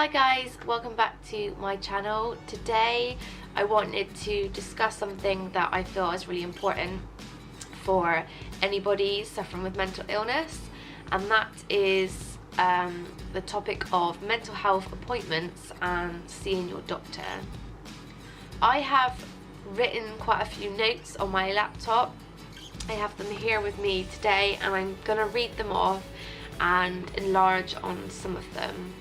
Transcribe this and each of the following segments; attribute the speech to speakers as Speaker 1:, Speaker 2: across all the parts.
Speaker 1: Hi guys, welcome back to my channel. Today I wanted to discuss something that I feel is really important for anybody suffering with mental illness, and that is the topic of mental health appointments and seeing your doctor. I have written quite a few notes on my laptop. I have them here with me today and I'm gonna read them off and enlarge on some of them.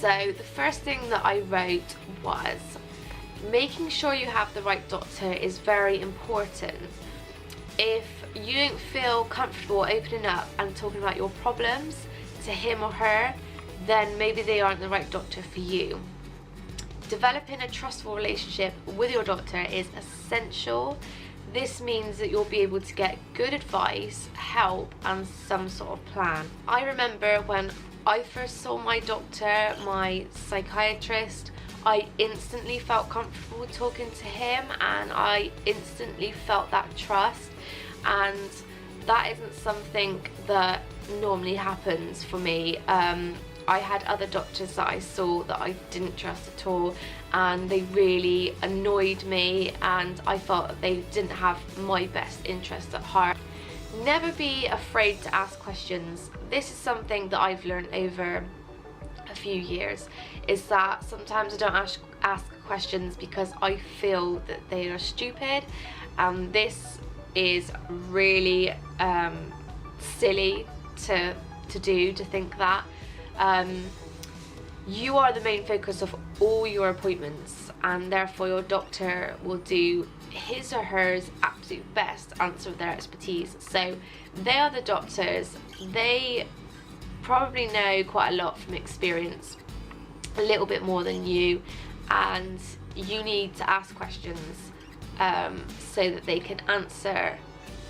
Speaker 1: So the first thing that I wrote was, making sure you have the right doctor is very important. If you don't feel comfortable opening up and talking about your problems to him or her, then maybe they aren't the right doctor for you. Developing a trustful relationship with your doctor is essential. This means that you'll be able to get good advice, help, and some sort of plan. I remember when I first saw my doctor, my psychiatrist, I instantly felt comfortable talking to him and I instantly felt that trust, and that isn't something that normally happens for me. I had other doctors that I saw that I didn't trust at all, and they really annoyed me and I felt that they didn't have my best interest at heart. Never be afraid to ask questions. This is something that I've learned over a few years, is that sometimes I don't ask questions because I feel that they are stupid, and this is really silly to think that. You are the main focus of all your appointments, and therefore your doctor will do his or hers absolute best to answer their expertise. So they are the doctors, they probably know quite a lot from experience, a little bit more than you, and you need to ask questions so that they can answer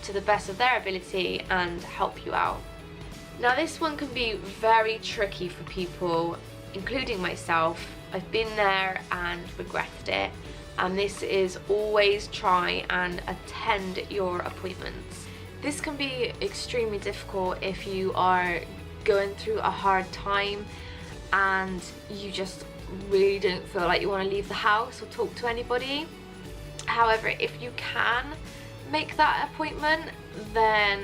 Speaker 1: to the best of their ability and help you out. Now this one can be very tricky for people, including myself. I've been there and regretted it, and this is always try and attend your appointments. This can be extremely difficult if you are going through a hard time and you just really don't feel like you want to leave the house or talk to anybody. However, if you can make that appointment, then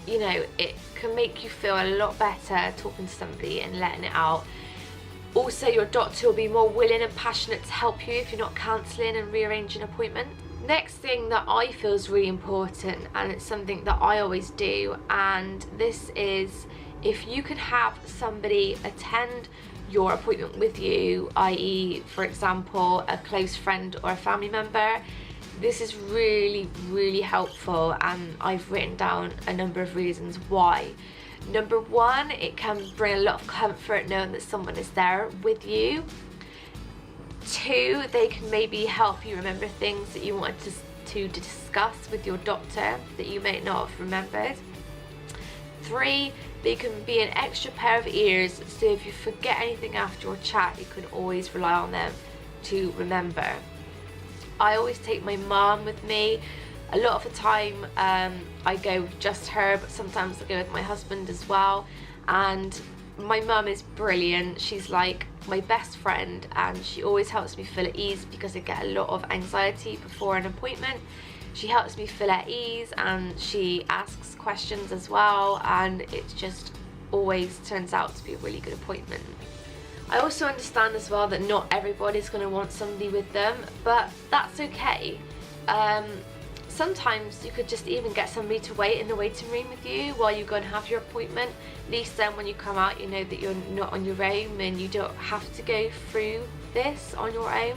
Speaker 1: you know, it can make you feel a lot better talking to somebody and letting it out. Also, your doctor will be more willing and passionate to help you if you're not cancelling and rearranging an appointment. Next thing that I feel is really important, and it's something that I always do, and this is, if you can have somebody attend your appointment with you, i.e. for example a close friend or a family member, this is really helpful, and I've written down a number of reasons why. Number one, it can bring a lot of comfort knowing that someone is there with you. Two, they can maybe help you remember things that you wanted to discuss with your doctor that you may not have remembered. Three, they can be an extra pair of ears, so if you forget anything after your chat, you can always rely on them to remember. I always take my mum with me. A lot of the time I go with just her, but sometimes I go with my husband as well, and my mum is brilliant. She's like my best friend, and she always helps me feel at ease because I get a lot of anxiety before an appointment. She helps me feel at ease and she asks questions as well, and it just always turns out to be a really good appointment. I also understand as well that not everybody's going to want somebody with them, but that's okay. Sometimes you could just even get somebody to wait in the waiting room with you while you go and have your appointment. At least then when you come out, you know that you're not on your own and you don't have to go through this on your own.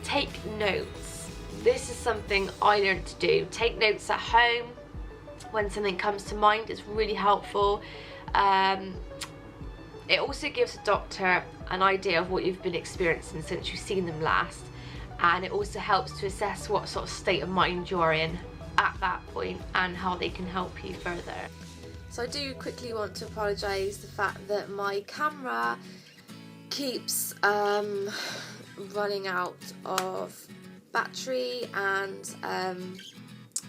Speaker 1: Take notes. This is something I learned to do. Take notes at home when something comes to mind. It's really helpful. It also gives a doctor an idea of what you've been experiencing since you've seen them last, and it also helps to assess what sort of state of mind you're in at that point and how they can help you further. So I do quickly want to apologise the fact that my camera keeps running out of battery, and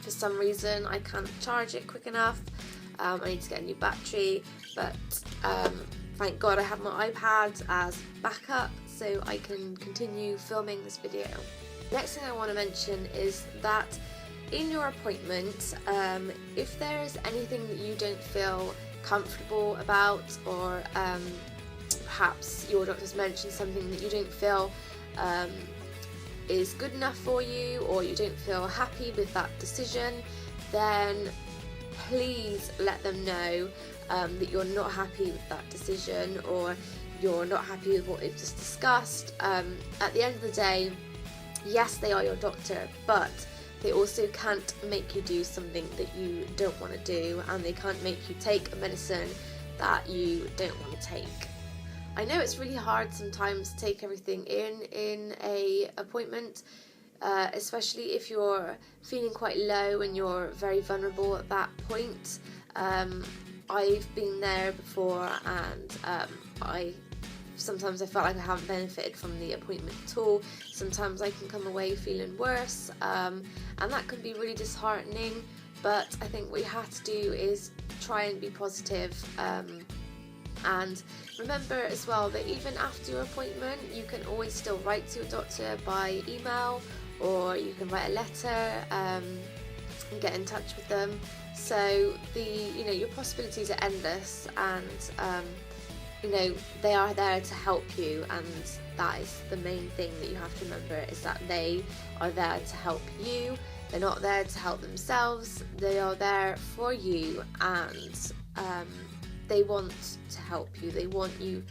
Speaker 1: for some reason I can't charge it quick enough. I need to get a new battery, but Thank God I have my iPad as backup so I can continue filming this video. Next thing I want to mention is that in your appointment, if there is anything that you don't feel comfortable about, or perhaps your doctor's mentioned something that you don't feel is good enough for you, or you don't feel happy with that decision, then please let them know that you're not happy with that decision, or you're not happy with what they've just discussed. At the end of the day, yes, they are your doctor, but they also can't make you do something that you don't want to do, and they can't make you take a medicine that you don't want to take. I know it's really hard sometimes to take everything in a appointment, especially if you're feeling quite low and you're very vulnerable at that point. I've been there before, and sometimes I felt like I haven't benefited from the appointment at all. Sometimes I can come away feeling worse, and that can be really disheartening, but I think what you have to do is try and be positive, and remember as well that even after your appointment you can always still write to your doctor by email, or you can write a letter and get in touch with them. So your possibilities are endless, and they are there to help you, and that is the main thing that you have to remember, is that they are there to help you. They're not there to help themselves, they are there for you, and they want to help you. They want you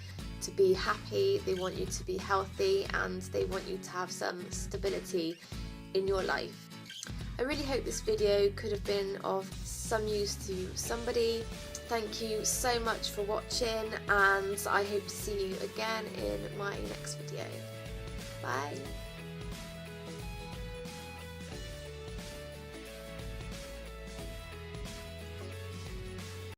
Speaker 1: to be happy, they want you to be healthy, and they want you to have some stability in your life. I really hope this video could have been of some use to somebody. Thank you so much for watching, and I hope to see you again in my next video. Bye!